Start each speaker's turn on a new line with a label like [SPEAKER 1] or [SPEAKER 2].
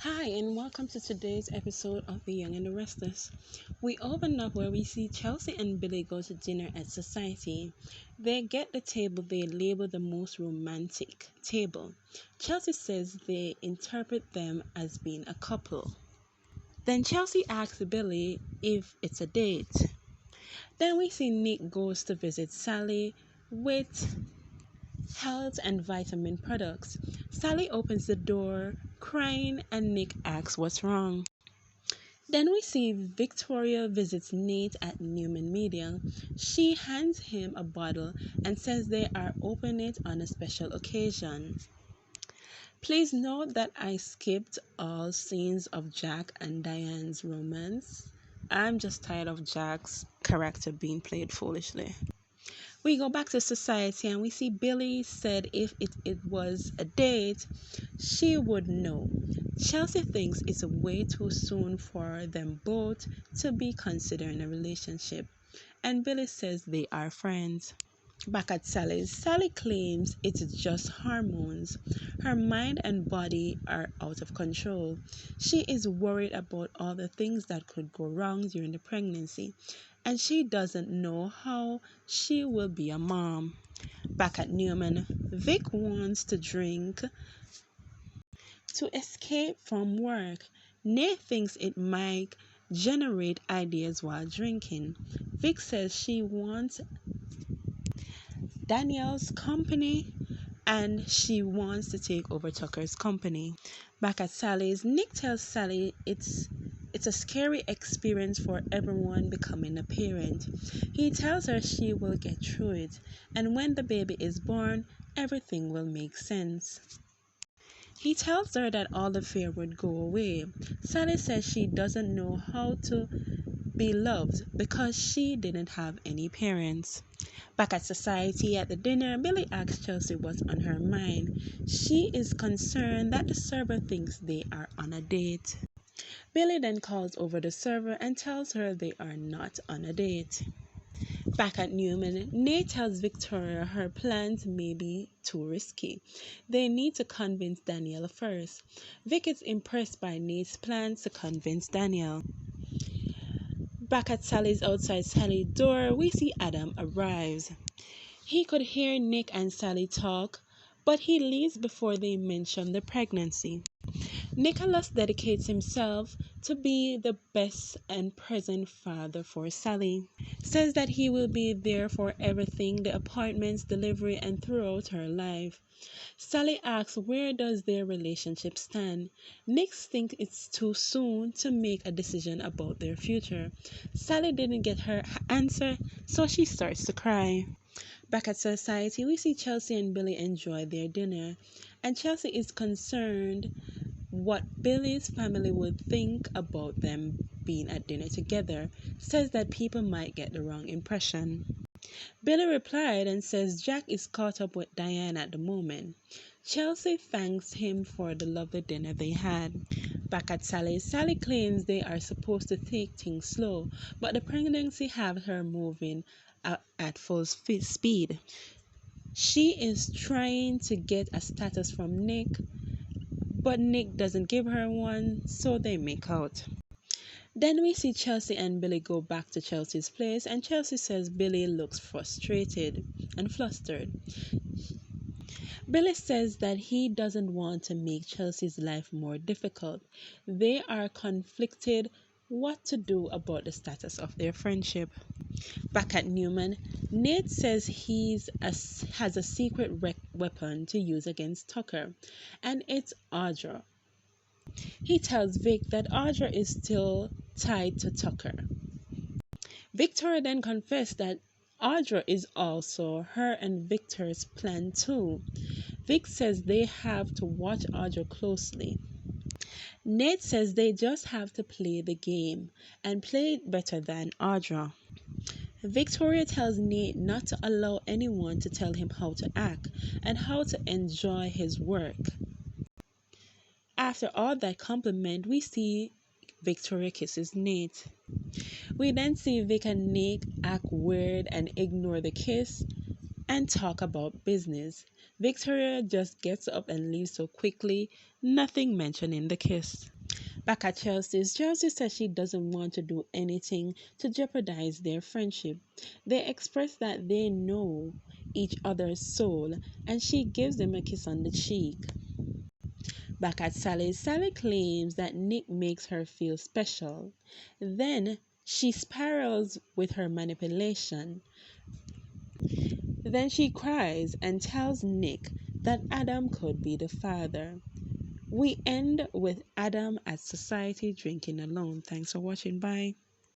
[SPEAKER 1] Hi, and welcome to today's episode of The Young and the Restless. We open up where we see Chelsea and Billy go to dinner at Society. They get the table they label the most romantic table. Chelsea says they interpret them as being a couple. Then Chelsea asks Billy if it's a date. Then we see Nick goes to visit Sally with health and vitamin products. Sally opens the door, crying, and Nick asks what's wrong. Then we see Victoria visits Nate at Newman Media. She hands him a bottle and says they are opening it on a special occasion. Please note that I skipped all scenes of Jack and Diane's romance. I'm just tired of Jack's character being played foolishly. We go back to Society and we see Billy said if it was a date, she would know. Chelsea thinks it's way too soon for them both to be considering a relationship, and Billy says they are friends. Back at Sally's, Sally claims it's just hormones. Her mind and body are out of control. She is worried about all the things that could go wrong during the pregnancy, and she doesn't know how she will be a mom. Back at Newman, Vic wants to drink to escape from work. Nate thinks it might generate ideas while drinking. Vic says she wants Danielle's company and she wants to take over Tucker's company. Back at Sally's, Nick tells Sally it's a scary experience for everyone becoming a parent. He tells her she will get through it, and when the baby is born, everything will make sense. He tells her that all the fear would go away. Sally says she doesn't know how to be loved because she didn't have any parents. Back at Society at the dinner, Billy asks Chelsea what's on her mind. She is concerned that the server thinks they are on a date. Billy then calls over the server and tells her they are not on a date. Back at Newman, Nate tells Victoria her plans may be too risky. They need to convince Danielle first. Vic is impressed by Nate's plans to convince Danielle. Back at Sally's outside Sally's door, we see Adam arrives. He could hear Nick and Sally talk, but he leaves before they mention the pregnancy. Nicholas dedicates himself to be the best and present father for Sally. Says that he will be there for everything, the appointments, delivery, and throughout her life. Sally asks where does their relationship stand. Nick thinks it's too soon to make a decision about their future. Sally didn't get her answer, so she starts to cry. Back at Society, we see Chelsea and Billy enjoy their dinner, and Chelsea is concerned what Billy's family would think about them being at dinner together, says that people might get the wrong impression. Billy replied and says Jack is caught up with Diane at the moment. Chelsea thanks him for the lovely dinner they had. Back at Sally's, Sally claims they are supposed to take things slow, but the pregnancy has her moving at full speed. She is trying to get a status from Nick, but Nick doesn't give her one, so they make out. Then we see Chelsea and Billy go back to Chelsea's place, and Chelsea says Billy looks frustrated and flustered. Billy says that he doesn't want to make Chelsea's life more difficult. They are conflicted what to do about the status of their friendship. Back at Newman, Nate says has a secret weapon to use against Tucker, and it's Audra. He tells Vic that Audra is still tied to Tucker. Victoria then confessed that Audra is also her and Victor's plan too. Vic says they have to watch Audra closely. Nate says they just have to play the game and play it better than Audra. Victoria tells Nate not to allow anyone to tell him how to act and how to enjoy his work. After all that compliment, we see Victoria kisses Nate. We then see Vic and Nick act weird and ignore the kiss and talk about business. Victoria just gets up and leaves so quickly, nothing mentioning the kiss. Back at Chelsea's, Chelsea says she doesn't want to do anything to jeopardize their friendship. They express that they know each other's soul, and she gives them a kiss on the cheek. Back at Sally's, Sally claims that Nick makes her feel special. Then she spirals with her manipulation. Then she cries and tells Nick that Adam could be the father. We end with Adam at society drinking alone. Thanks for watching. Bye.